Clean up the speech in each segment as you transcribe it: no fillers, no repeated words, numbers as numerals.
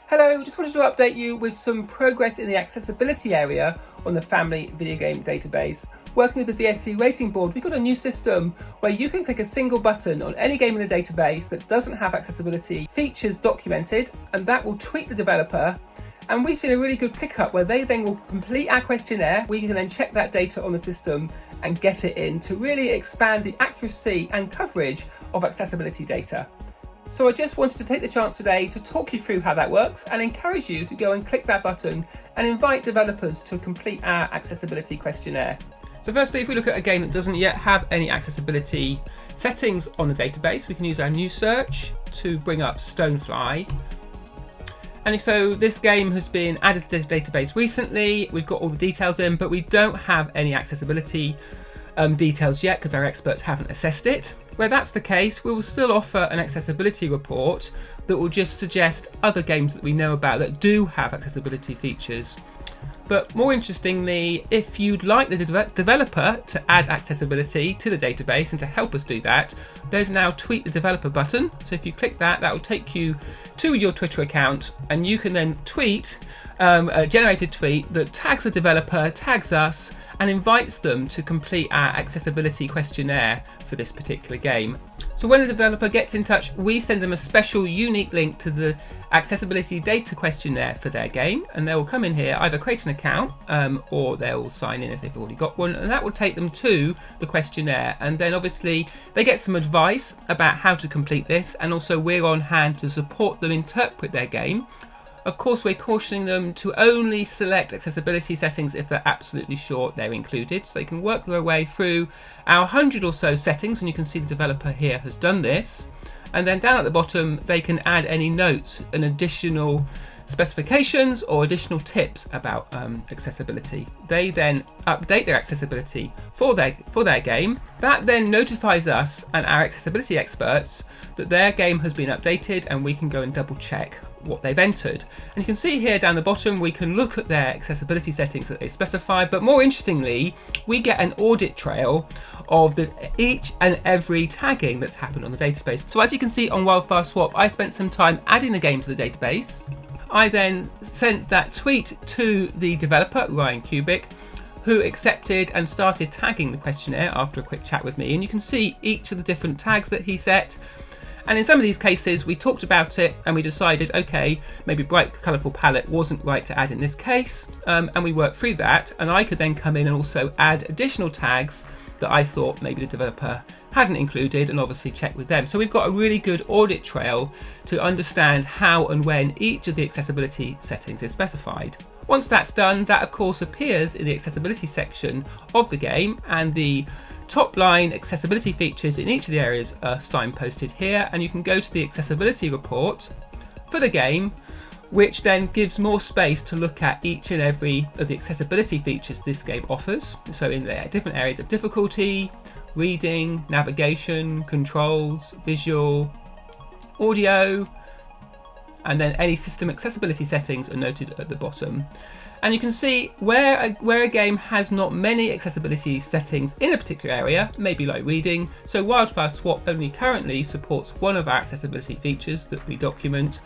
Hello, just wanted to update you with some progress in the accessibility area on the Family Video Game Database. Working with the VSC rating board, we've got a new system where you can click a single button on any game in the database that doesn't have accessibility features documented, and that will tweet the developer. And we've seen a really good pickup where they then will complete our questionnaire. We can then check that data on the system and get it in to really expand the accuracy and coverage of accessibility data. So I just wanted to take the chance today to talk you through how that works and encourage you to go and click that button and invite developers to complete our accessibility questionnaire. So firstly, if we look at a game that doesn't yet have any accessibility settings on the database, we can use our new search to bring up Stonefly. And so this game has been added to the database recently. We've got all the details in, but we don't have any accessibility details yet because our experts haven't assessed it. Where that's the case, we will still offer an accessibility report that will just suggest other games that we know about that do have accessibility features. But more interestingly, if you'd like the developer to add accessibility to the database and to help us do that, there's now Tweet the Developer button. So if you click that, that will take you to your Twitter account and you can then tweet a generated tweet that tags the developer, tags us, and invites them to complete our accessibility questionnaire for this particular game. So when the developer gets in touch, we send them a special unique link to the accessibility data questionnaire for their game, and they will come in here, either create an account or they'll sign in if they've already got one, and that will take them to the questionnaire. And then obviously they get some advice about how to complete this, and also we're on hand to support them interpret their game. Of course, we're cautioning them to only select accessibility settings if they're absolutely sure they're included. So they can work their way through our 100 or so settings, and you can see the developer here has done this. And then down at the bottom, they can add any notes and additional specifications or additional tips about accessibility. They then update their accessibility for their game. That then notifies us and our accessibility experts that their game has been updated, and we can go and double check what they've entered. And you can see here down the bottom, we can look at their accessibility settings that they specify, but more interestingly, we get an audit trail of each and every tagging that's happened on the database. So as you can see on Wildfire Swap, I spent some time adding the game to the database. I then sent that tweet to the developer, Ryan Kubik, who accepted and started tagging the questionnaire after a quick chat with me. And you can see each of the different tags that he set. And in some of these cases, we talked about it and we decided, okay, maybe bright, colourful palette wasn't right to add in this case. And we worked through that. And I could then come in and also add additional tags that I thought maybe the developer hadn't included, and obviously check with them. So we've got a really good audit trail to understand how and when each of the accessibility settings is specified. Once that's done, that of course appears in the accessibility section of the game, and the top line accessibility features in each of the areas are signposted here, and you can go to the accessibility report for the game, which then gives more space to look at each and every of the accessibility features this game offers. So in the different areas of difficulty, reading, navigation, controls, visual, audio, and then any system accessibility settings are noted at the bottom. And you can see where a game has not many accessibility settings in a particular area, maybe like reading. So Wildfire Swap only currently supports one of our accessibility features that we document.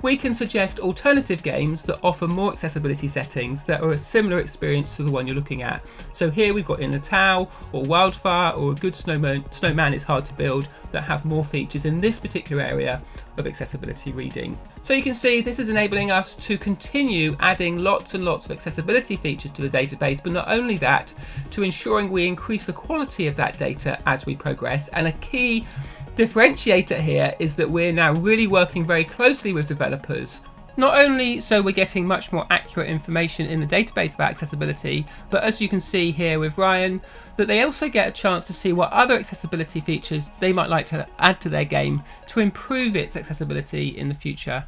We can suggest alternative games that offer more accessibility settings that are a similar experience to the one you're looking at. So here we've got In the Towel or Wildfire or A Good Snowman is Hard to Build that have more features in this particular area of accessibility reading. So you can see this is enabling us to continue adding lots and lots of accessibility features to the database, but not only that, to ensuring we increase the quality of that data as we progress. And a key differentiator here is that we're now really working very closely with developers, not only so we're getting much more accurate information in the database about accessibility, but as you can see here with Ryan, that they also get a chance to see what other accessibility features they might like to add to their game to improve its accessibility in the future.